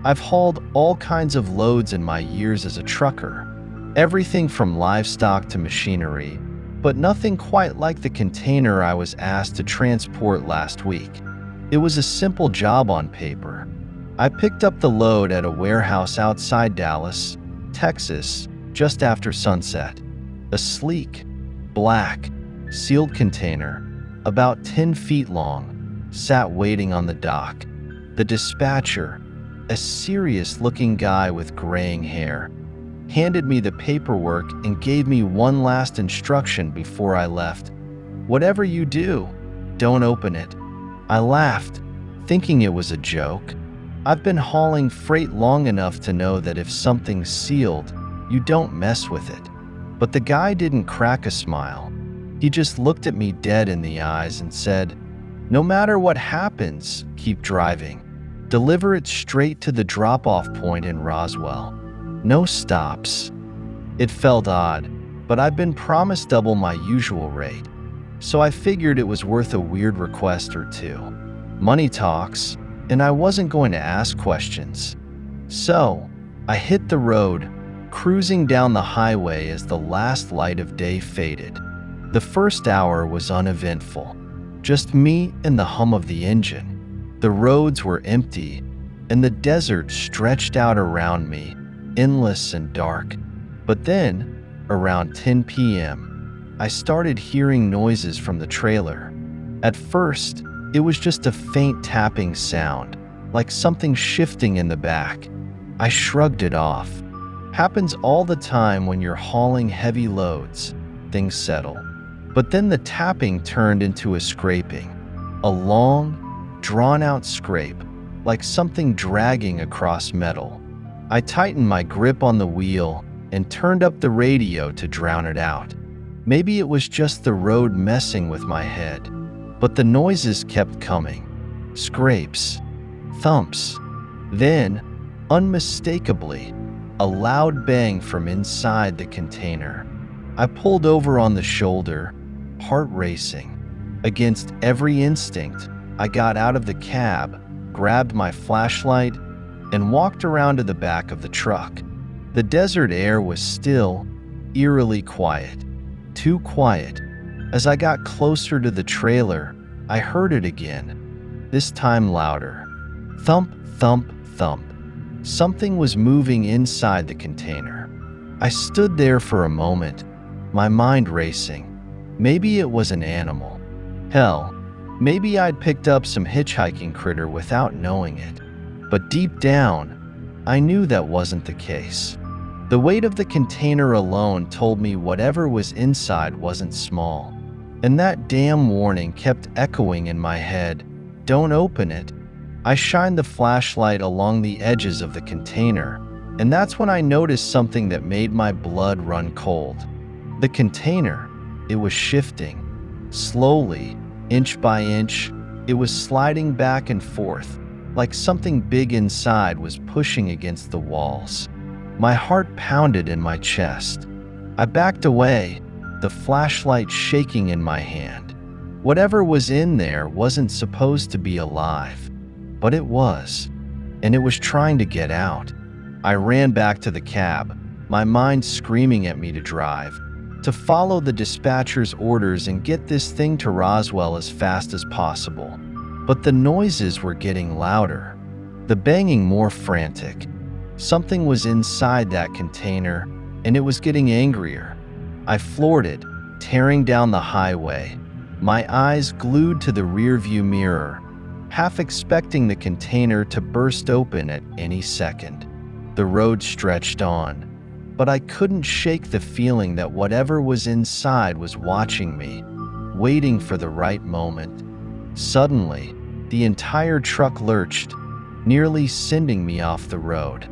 I've hauled all kinds of loads in my years as a trucker, everything from livestock to machinery, but nothing quite like the container I was asked to transport last week. It was a simple job on paper. I picked up the load at a warehouse outside Dallas, Texas, just after sunset. A sleek, black, sealed container, about 10 feet long, sat waiting on the dock. The dispatcher, a serious-looking guy with graying hair, handed me the paperwork and gave me one last instruction before I left. "Whatever you do, don't open it." I laughed, thinking it was a joke. I've been hauling freight long enough to know that if something's sealed, you don't mess with it. But the guy didn't crack a smile. He just looked at me dead in the eyes and said, "No matter what happens, keep driving. Deliver it straight to the drop-off point in Roswell. No stops." It felt odd, but I'd been promised double my usual rate, so I figured it was worth a weird request or two. Money talks, and I wasn't going to ask questions. So, I hit the road, cruising down the highway as the last light of day faded. The first hour was uneventful, just me and the hum of the engine. The roads were empty, and the desert stretched out around me, endless and dark. But then, around 10 p.m., I started hearing noises from the trailer. At first, it was just a faint tapping sound, like something shifting in the back. I shrugged it off. Happens all the time when you're hauling heavy loads. Things settle. But then the tapping turned into a scraping. A long, drawn-out scrape, like something dragging across metal. I tightened my grip on the wheel and turned up the radio to drown it out. Maybe it was just the road messing with my head, but the noises kept coming. Scrapes, thumps, then, unmistakably, a loud bang from inside the container. I pulled over on the shoulder, heart racing. Against every instinct, I got out of the cab, grabbed my flashlight, and walked around to the back of the truck. The desert air was still, eerily quiet. Too quiet. As I got closer to the trailer, I heard it again, this time louder. Thump, thump, thump. Something was moving inside the container. I stood there for a moment, my mind racing. Maybe it was an animal. Hell, maybe I'd picked up some hitchhiking critter without knowing it. But deep down, I knew that wasn't the case. The weight of the container alone told me whatever was inside wasn't small. And that damn warning kept echoing in my head. Don't open it. I shined the flashlight along the edges of the container, and that's when I noticed something that made my blood run cold. The container, it was shifting. Slowly, inch by inch, it was sliding back and forth, like something big inside was pushing against the walls. My heart pounded in my chest. I backed away, the flashlight shaking in my hand. Whatever was in there wasn't supposed to be alive, but it was, and it was trying to get out. I ran back to the cab, my mind screaming at me to drive, to follow the dispatcher's orders and get this thing to Roswell as fast as possible. But the noises were getting louder, the banging more frantic. Something was inside that container, and it was getting angrier. I floored it, tearing down the highway, my eyes glued to the rearview mirror, half expecting the container to burst open at any second. The road stretched on, but I couldn't shake the feeling that whatever was inside was watching me, waiting for the right moment. Suddenly, the entire truck lurched, nearly sending me off the road.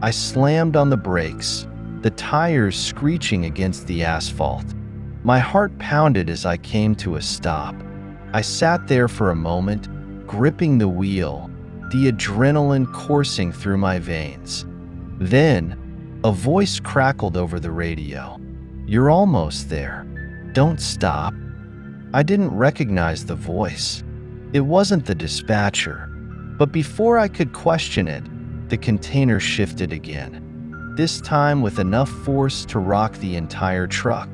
I slammed on the brakes, the tires screeching against the asphalt. My heart pounded as I came to a stop. I sat there for a moment, gripping the wheel, the adrenaline coursing through my veins. Then, a voice crackled over the radio. "You're almost there. Don't stop." I didn't recognize the voice. It wasn't the dispatcher. But before I could question it, the container shifted again, this time with enough force to rock the entire truck.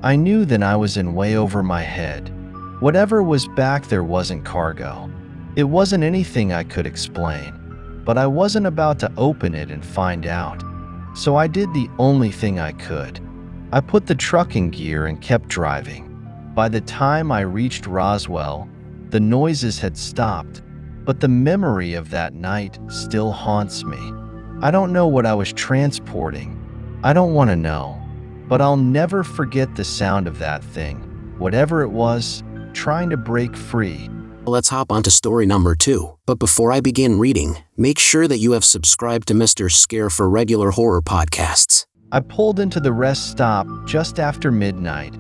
I knew then I was in way over my head. Whatever was back there wasn't cargo. It wasn't anything I could explain, but I wasn't about to open it and find out. So I did the only thing I could. I put the truck in gear and kept driving. By the time I reached Roswell, the noises had stopped, but the memory of that night still haunts me. I don't know what I was transporting. I don't want to know, but I'll never forget the sound of that thing, whatever it was, trying to break free. Let's hop onto story number 2. But before I begin reading, make sure that you have subscribed to Mr. Scare for regular horror podcasts. I pulled into the rest stop just after midnight,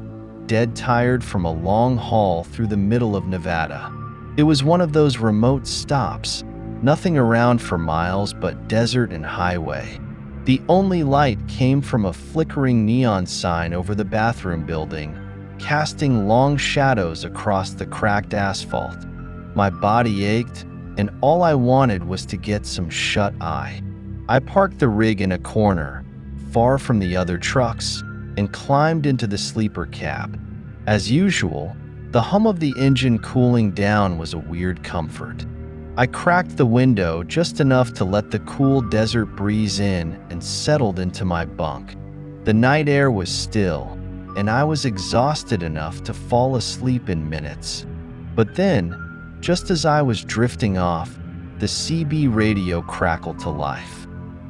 dead tired from a long haul through the middle of Nevada. It was one of those remote stops, nothing around for miles but desert and highway. The only light came from a flickering neon sign over the bathroom building, casting long shadows across the cracked asphalt. My body ached, and all I wanted was to get some shut-eye. I parked the rig in a corner, far from the other trucks, and climbed into the sleeper cab. As usual, the hum of the engine cooling down was a weird comfort. I cracked the window just enough to let the cool desert breeze in and settled into my bunk. The night air was still, and I was exhausted enough to fall asleep in minutes. But then, just as I was drifting off, the CB radio crackled to life.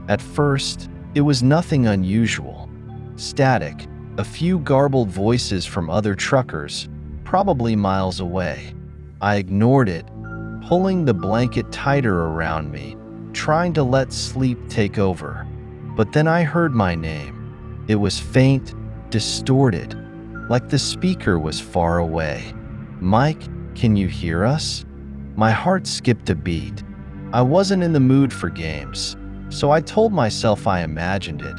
At first, it was nothing unusual. Static, a few garbled voices from other truckers, probably miles away. I ignored it, pulling the blanket tighter around me, trying to let sleep take over. But then I heard my name. It was faint, distorted, like the speaker was far away. "Mike, can you hear us?" My heart skipped a beat. I wasn't in the mood for games, so I told myself I imagined it.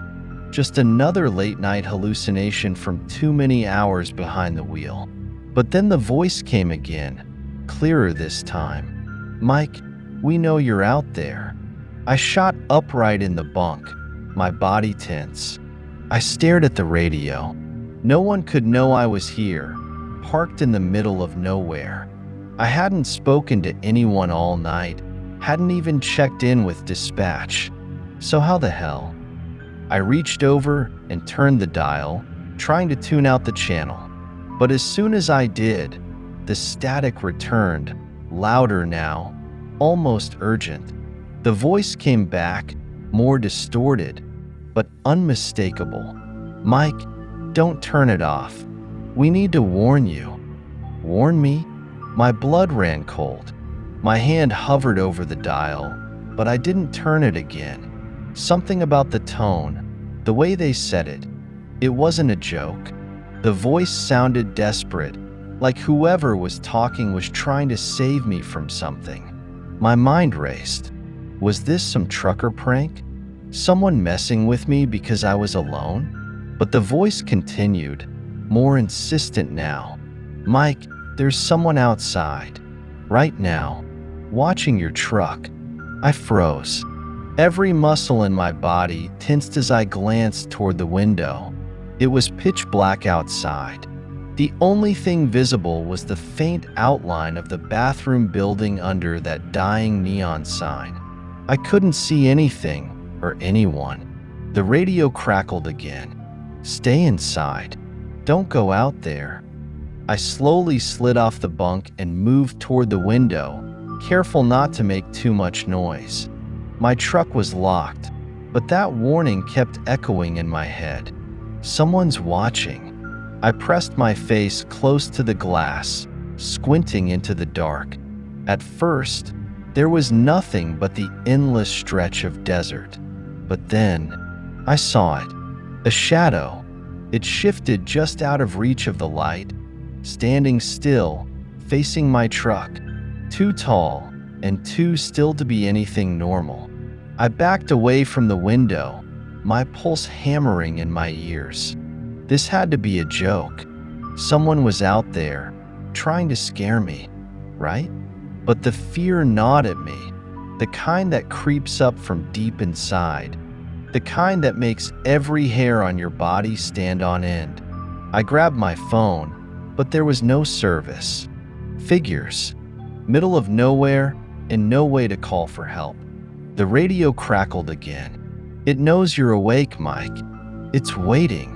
Just another late-night hallucination from too many hours behind the wheel. But then the voice came again, clearer this time. "Mike, we know you're out there." I shot upright in the bunk, my body tense. I stared at the radio. No one could know I was here, parked in the middle of nowhere. I hadn't spoken to anyone all night, hadn't even checked in with dispatch. So how the hell? I reached over and turned the dial, trying to tune out the channel. But as soon as I did, the static returned, louder now, almost urgent. The voice came back, more distorted, but unmistakable. "Mike, don't turn it off. We need to warn you." Warn me? My blood ran cold. My hand hovered over the dial, but I didn't turn it again. Something about the tone, the way they said it, it wasn't a joke. The voice sounded desperate, like whoever was talking was trying to save me from something. My mind raced. Was this some trucker prank? Someone messing with me because I was alone? But the voice continued, more insistent now. "Mike, there's someone outside, right now, watching your truck." I froze. Every muscle in my body tensed as I glanced toward the window. It was pitch black outside. The only thing visible was the faint outline of the bathroom building under that dying neon sign. I couldn't see anything or anyone. The radio crackled again. "Stay inside. Don't go out there." I slowly slid off the bunk and moved toward the window, careful not to make too much noise. My truck was locked, but that warning kept echoing in my head. Someone's watching. I pressed my face close to the glass, squinting into the dark. At first, there was nothing but the endless stretch of desert. But then, I saw it. A shadow. It shifted just out of reach of the light, standing still, facing my truck. Too tall, and too still to be anything normal. I backed away from the window, my pulse hammering in my ears. This had to be a joke. Someone was out there, trying to scare me, right? But the fear gnawed at me. the kind that creeps up from deep inside, the kind that makes every hair on your body stand on end. I grabbed my phone, but there was no service. Figures. Middle of nowhere, and no way to call for help. The radio crackled again. It knows you're awake, Mike. It's waiting.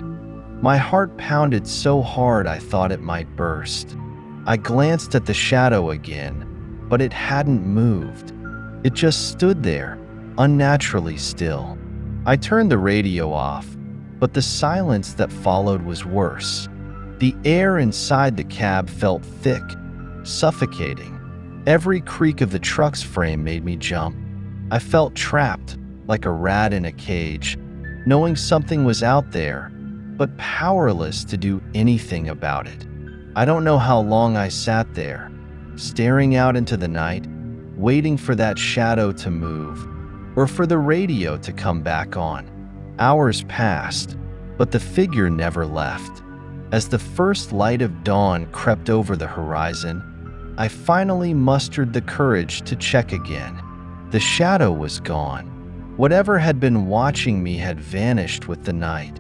My heart pounded so hard I thought it might burst. I glanced at the shadow again, but it hadn't moved. It just stood there, unnaturally still. I turned the radio off, but the silence that followed was worse. The air inside the cab felt thick, suffocating. Every creak of the truck's frame made me jump. I felt trapped, like a rat in a cage, knowing something was out there, but powerless to do anything about it. I don't know how long I sat there, staring out into the night, waiting for that shadow to move, or for the radio to come back on. Hours passed, but the figure never left. As the first light of dawn crept over the horizon, I finally mustered the courage to check again. The shadow was gone. Whatever had been watching me had vanished with the night.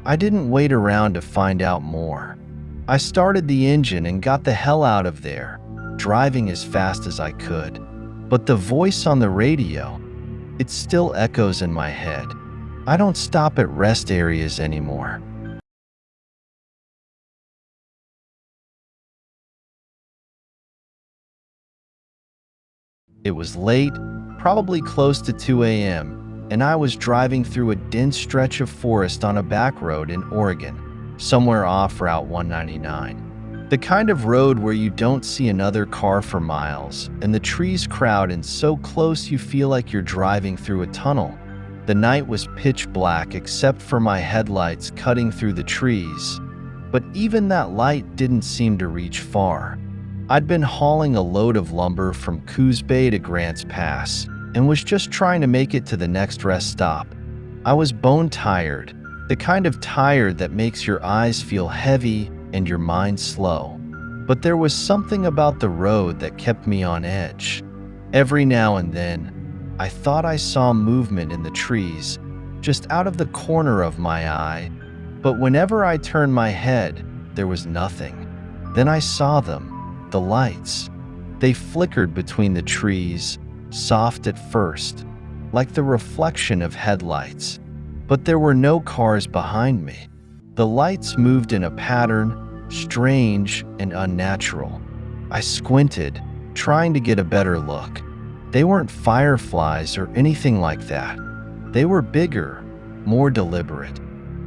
I didn't wait around to find out more. I started the engine and got the hell out of there, driving as fast as I could. But the voice on the radio, it still echoes in my head. I don't stop at rest areas anymore. It was late, probably close to 2 a.m., and I was driving through a dense stretch of forest on a back road in Oregon, somewhere off Route 199. The kind of road where you don't see another car for miles, and the trees crowd in so close you feel like you're driving through a tunnel. The night was pitch black except for my headlights cutting through the trees, but even that light didn't seem to reach far. I'd been hauling a load of lumber from Coos Bay to Grants Pass and was just trying to make it to the next rest stop. I was bone tired, the kind of tired that makes your eyes feel heavy and your mind slow. But there was something about the road that kept me on edge. Every now and then, I thought I saw movement in the trees, just out of the corner of my eye, but whenever I turned my head, there was nothing. Then I saw them, the lights. They flickered between the trees, soft at first, like the reflection of headlights. But there were no cars behind me. The lights moved in a pattern, strange and unnatural. I squinted, trying to get a better look. They weren't fireflies or anything like that. They were bigger, more deliberate,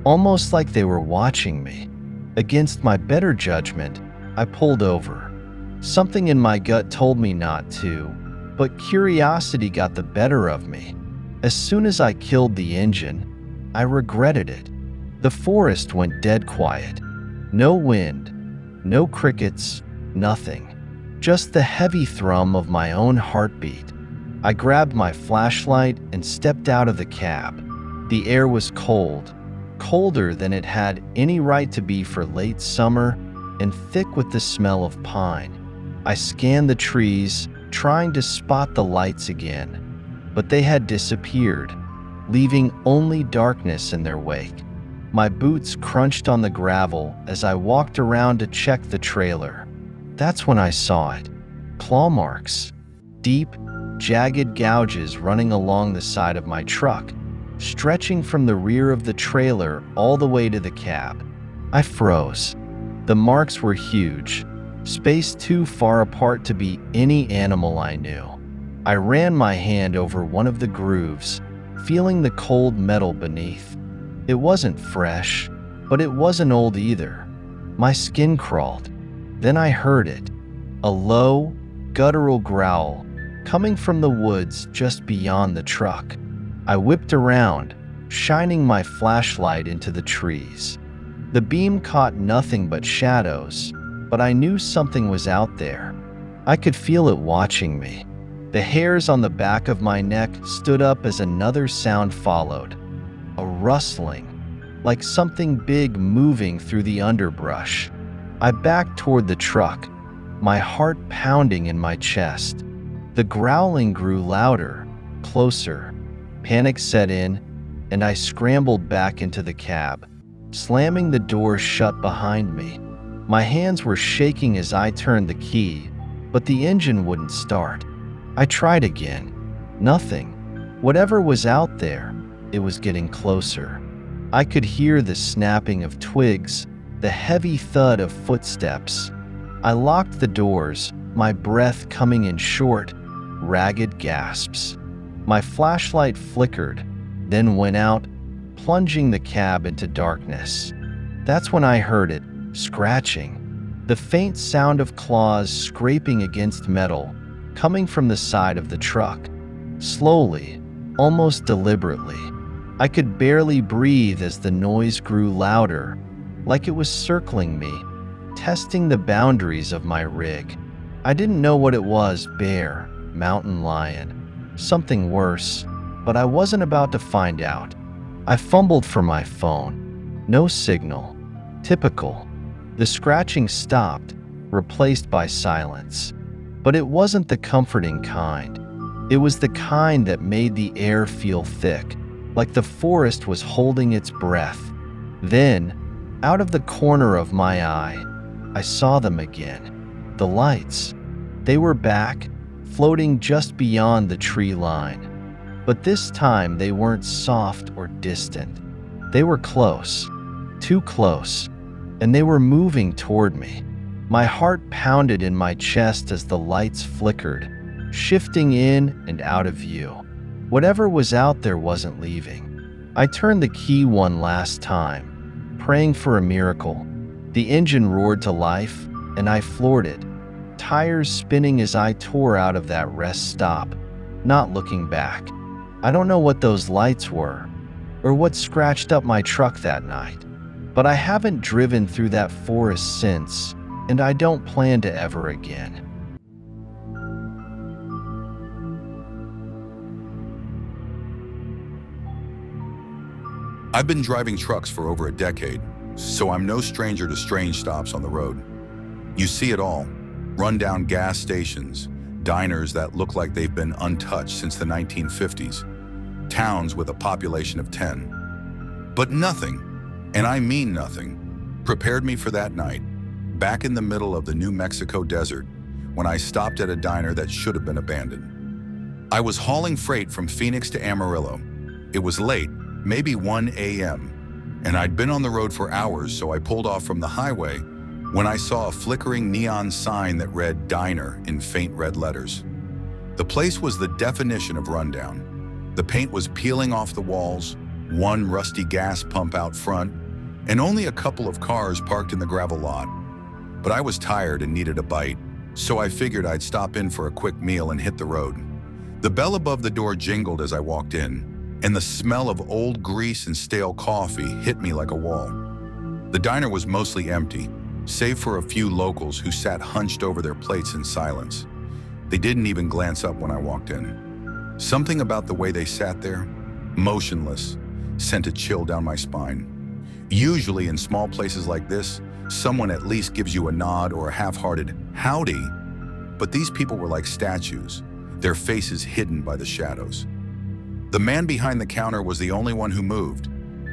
almost like they were watching me. Against my better judgment, I pulled over. Something in my gut told me not to, but curiosity got the better of me. As soon as I killed the engine, I regretted it. The forest went dead quiet. No wind, no crickets, nothing. Just the heavy thrum of my own heartbeat. I grabbed my flashlight and stepped out of the cab. The air was cold, colder than it had any right to be for late summer, and thick with the smell of pine. I scanned the trees, trying to spot the lights again, but they had disappeared, leaving only darkness in their wake. My boots crunched on the gravel as I walked around to check the trailer. That's when I saw it. Claw marks. Deep, jagged gouges running along the side of my truck, stretching from the rear of the trailer all the way to the cab. I froze. The marks were huge, spaced too far apart to be any animal I knew. I ran my hand over one of the grooves, feeling the cold metal beneath. It wasn't fresh, but it wasn't old either. My skin crawled. Then I heard it, a low, guttural growl coming from the woods just beyond the truck. I whipped around, shining my flashlight into the trees. The beam caught nothing but shadows, but I knew something was out there. I could feel it watching me. The hairs on the back of my neck stood up as another sound followed. A rustling, like something big moving through the underbrush. I backed toward the truck, my heart pounding in my chest. The growling grew louder, closer. Panic set in, and I scrambled back into the cab, slamming the door shut behind me. My hands were shaking as I turned the key, but the engine wouldn't start. I tried again. Nothing. Whatever was out there, it was getting closer. I could hear the snapping of twigs, the heavy thud of footsteps. I locked the doors, my breath coming in short, ragged gasps. My flashlight flickered, then went out, plunging the cab into darkness. That's when I heard it, scratching. The faint sound of claws scraping against metal, coming from the side of the truck. Slowly, almost deliberately. I could barely breathe as the noise grew louder, like it was circling me, testing the boundaries of my rig. I didn't know what it was: bear, mountain lion, something worse, but I wasn't about to find out. I fumbled for my phone. No signal. Typical. The scratching stopped, replaced by silence. But it wasn't the comforting kind. It was the kind that made the air feel thick, like the forest was holding its breath. Then, out of the corner of my eye, I saw them again. The lights. They were back, floating just beyond the tree line. But this time they weren't soft or distant. They were close, too close, and they were moving toward me. My heart pounded in my chest as the lights flickered, shifting in and out of view. Whatever was out there wasn't leaving. I turned the key one last time, praying for a miracle. The engine roared to life, and I floored it, tires spinning as I tore out of that rest stop, not looking back. I don't know what those lights were, or what scratched up my truck that night, but I haven't driven through that forest since, and I don't plan to ever again. I've been driving trucks for over a decade, so I'm no stranger to strange stops on the road. You see it all: rundown gas stations, diners that look like they've been untouched since the 1950s, towns with a population of 10. But nothing, and I mean nothing, prepared me for that night, back in the middle of the New Mexico desert, when I stopped at a diner that should have been abandoned. I was hauling freight from Phoenix to Amarillo. It was late, maybe 1 a.m., and I'd been on the road for hours, so I pulled off from the highway when I saw a flickering neon sign that read "Diner" in faint red letters. The place was the definition of rundown. The paint was peeling off the walls, one rusty gas pump out front, and only a couple of cars parked in the gravel lot. But I was tired and needed a bite, so I figured I'd stop in for a quick meal and hit the road. The bell above the door jingled as I walked in, and the smell of old grease and stale coffee hit me like a wall. The diner was mostly empty, save for a few locals who sat hunched over their plates in silence. They didn't even glance up when I walked in. Something about the way they sat there, motionless, sent a chill down my spine. Usually in small places like this, someone at least gives you a nod or a half-hearted "howdy," but these people were like statues, their faces hidden by the shadows. The man behind the counter was the only one who moved.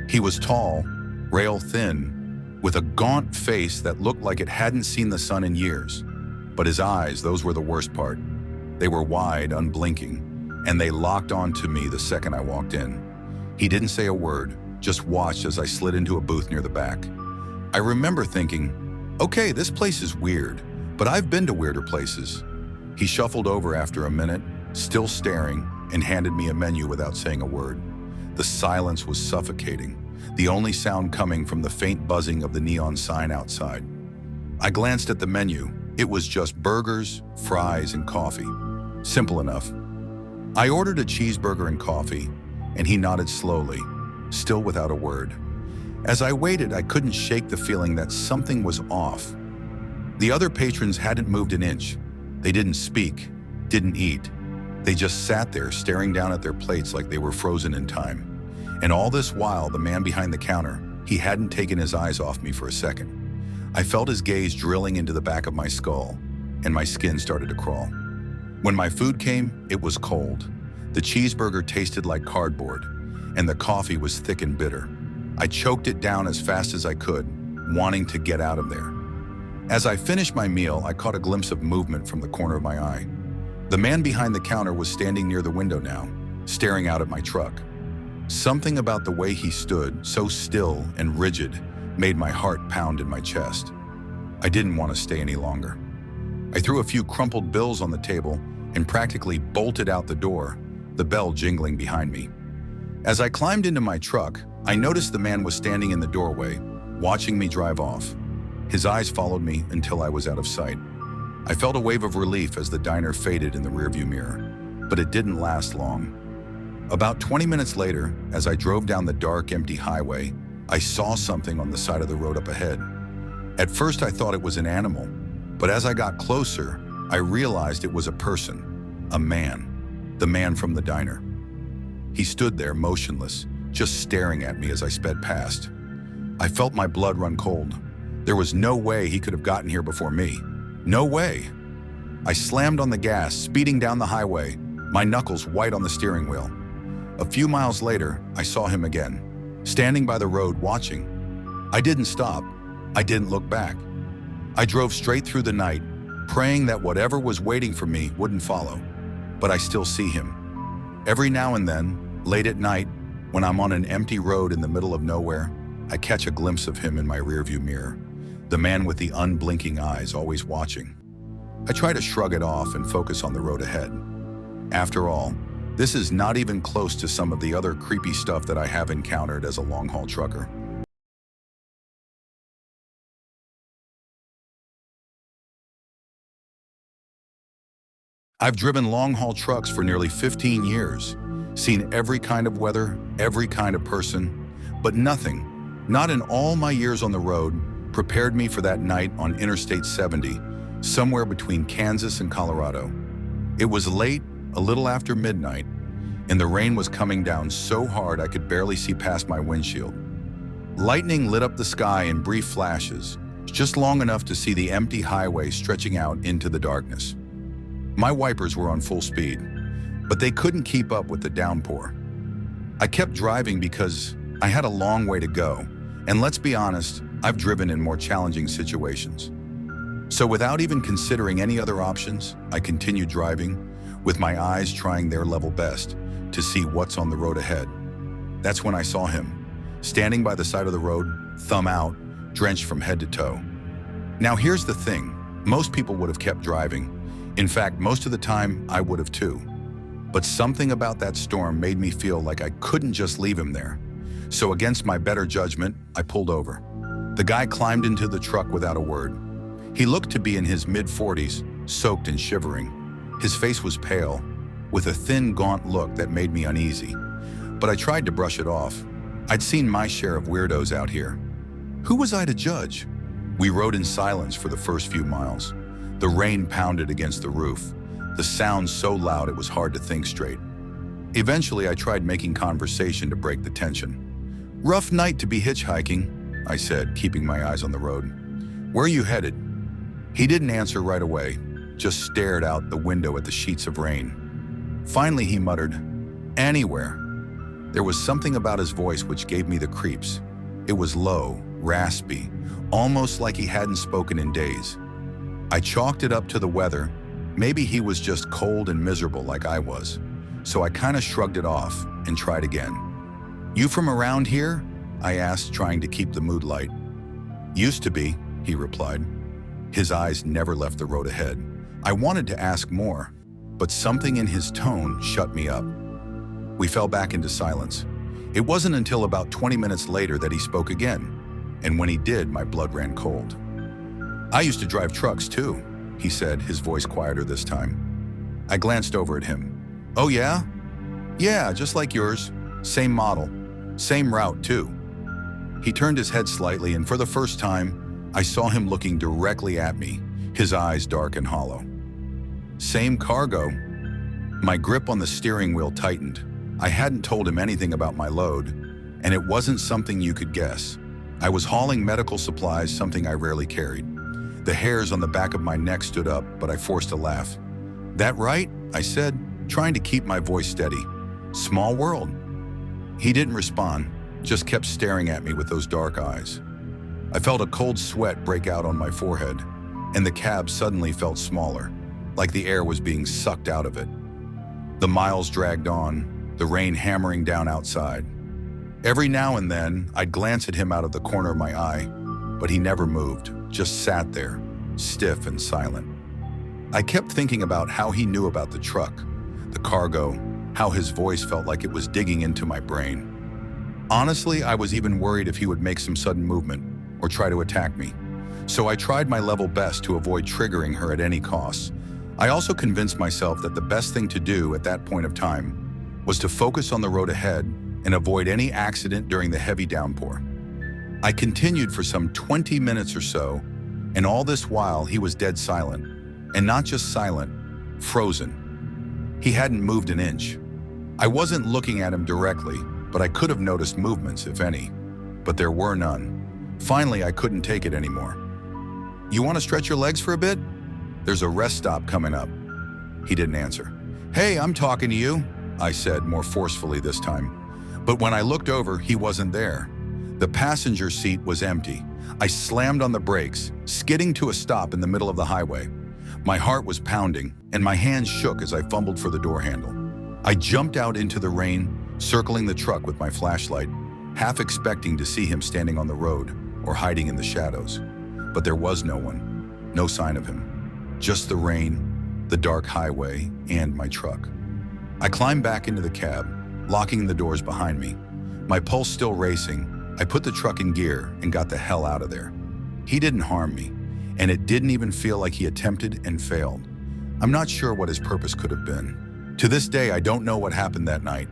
He was tall, rail-thin, with a gaunt face that looked like it hadn't seen the sun in years. But his eyes, those were the worst part. They were wide, unblinking, and they locked onto me the second I walked in. He didn't say a word, just watched as I slid into a booth near the back. I remember thinking, okay, this place is weird, but I've been to weirder places. He shuffled over after a minute, still staring, and handed me a menu without saying a word. The silence was suffocating, the only sound coming from the faint buzzing of the neon sign outside. I glanced at the menu. It was just burgers, fries, and coffee. Simple enough. I ordered a cheeseburger and coffee, and he nodded slowly, still without a word. As I waited, I couldn't shake the feeling that something was off. The other patrons hadn't moved an inch. They didn't speak, didn't eat. They just sat there staring down at their plates like they were frozen in time. And all this while, the man behind the counter, he hadn't taken his eyes off me for a second. I felt his gaze drilling into the back of my skull, and my skin started to crawl. When my food came, it was cold. The cheeseburger tasted like cardboard, and the coffee was thick and bitter. I choked it down as fast as I could, wanting to get out of there. As I finished my meal, I caught a glimpse of movement from the corner of my eye. The man behind the counter was standing near the window now, staring out at my truck. Something about the way he stood, so still and rigid, made my heart pound in my chest. I didn't want to stay any longer. I threw a few crumpled bills on the table and practically bolted out the door, the bell jingling behind me. As I climbed into my truck, I noticed the man was standing in the doorway, watching me drive off. His eyes followed me until I was out of sight. I felt a wave of relief as the diner faded in the rearview mirror, but it didn't last long. About 20 minutes later, as I drove down the dark, empty highway, I saw something on the side of the road up ahead. At first, I thought it was an animal, but as I got closer, I realized it was a person, a man, the man from the diner. He stood there motionless, just staring at me as I sped past. I felt my blood run cold. There was no way he could have gotten here before me. No way. I slammed on the gas, speeding down the highway, my knuckles white on the steering wheel. A few miles later, I saw him again, standing by the road watching. I didn't stop. I didn't look back. I drove straight through the night, praying that whatever was waiting for me wouldn't follow. But I still see him. Every now and then, late at night, when I'm on an empty road in the middle of nowhere, I catch a glimpse of him in my rearview mirror, the man with the unblinking eyes always watching. I try to shrug it off and focus on the road ahead. After all, this is not even close to some of the other creepy stuff that I have encountered as a long-haul trucker. I've driven long-haul trucks for nearly 15 years, seen every kind of weather, every kind of person, but nothing, not in all my years on the road, prepared me for that night on Interstate 70, somewhere between Kansas and Colorado. It was late, a little after midnight, and the rain was coming down so hard I could barely see past my windshield. Lightning lit up the sky in brief flashes, just long enough to see the empty highway stretching out into the darkness. My wipers were on full speed, but they couldn't keep up with the downpour. I kept driving because I had a long way to go, and let's be honest, I've driven in more challenging situations. So without even considering any other options, I continued driving, with my eyes trying their level best to see what's on the road ahead. That's when I saw him, standing by the side of the road, thumb out, drenched from head to toe. Now here's the thing, most people would have kept driving. In fact, most of the time, I would have too. But something about that storm made me feel like I couldn't just leave him there. So against my better judgment, I pulled over. The guy climbed into the truck without a word. He looked to be in his mid-40s, soaked and shivering. His face was pale, with a thin, gaunt look that made me uneasy. But I tried to brush it off. I'd seen my share of weirdos out here. Who was I to judge? We rode in silence for the first few miles. The rain pounded against the roof, the sound so loud it was hard to think straight. Eventually, I tried making conversation to break the tension. "Rough night to be hitchhiking," I said, keeping my eyes on the road. "Where are you headed?" He didn't answer right away, just stared out the window at the sheets of rain. Finally, he muttered, "Anywhere." There was something about his voice which gave me the creeps. It was low, raspy, almost like he hadn't spoken in days. I chalked it up to the weather. Maybe he was just cold and miserable like I was. So I kind of shrugged it off and tried again. "You from around here?" I asked, trying to keep the mood light. "Used to be," he replied. His eyes never left the road ahead. I wanted to ask more, but something in his tone shut me up. We fell back into silence. It wasn't until about 20 minutes later that he spoke again, and when he did, my blood ran cold. "I used to drive trucks too," he said, his voice quieter this time. I glanced over at him. "Oh yeah?" "Yeah, just like yours. Same model. Same route too." He turned his head slightly, and for the first time, I saw him looking directly at me, his eyes dark and hollow. "Same cargo." My grip on the steering wheel tightened. I hadn't told him anything about my load, and it wasn't something you could guess. I was hauling medical supplies, something I rarely carried. The hairs on the back of my neck stood up, but I forced a laugh. "That right?" I said, trying to keep my voice steady. "Small world." He didn't respond, just kept staring at me with those dark eyes. I felt a cold sweat break out on my forehead, and the cab suddenly felt smaller, like the air was being sucked out of it. The miles dragged on, the rain hammering down outside. Every now and then, I'd glance at him out of the corner of my eye, but he never moved, just sat there, stiff and silent. I kept thinking about how he knew about the truck, the cargo, how his voice felt like it was digging into my brain. Honestly, I was even worried if he would make some sudden movement or try to attack me. So I tried my level best to avoid triggering her at any cost. I also convinced myself that the best thing to do at that point of time was to focus on the road ahead and avoid any accident during the heavy downpour. I continued for some 20 minutes or so, and all this while he was dead silent. And not just silent, frozen. He hadn't moved an inch. I wasn't looking at him directly, but I could have noticed movements, if any. But there were none. Finally, I couldn't take it anymore. "You want to stretch your legs for a bit? There's a rest stop coming up." He didn't answer. "Hey, I'm talking to you," I said more forcefully this time. But when I looked over, he wasn't there. The passenger seat was empty. I slammed on the brakes, skidding to a stop in the middle of the highway. My heart was pounding, and my hands shook as I fumbled for the door handle. I jumped out into the rain, circling the truck with my flashlight, half expecting to see him standing on the road or hiding in the shadows. But there was no one, no sign of him. Just the rain, the dark highway, and my truck. I climbed back into the cab, locking the doors behind me. My pulse still racing, I put the truck in gear and got the hell out of there. He didn't harm me, and it didn't even feel like he attempted and failed. I'm not sure what his purpose could have been. To this day, I don't know what happened that night,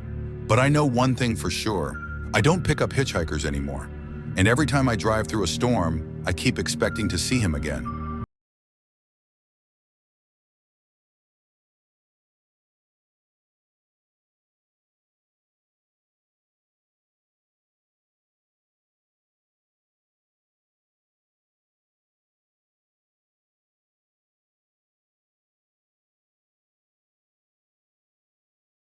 but I know one thing for sure. I don't pick up hitchhikers anymore, and every time I drive through a storm, I keep expecting to see him again.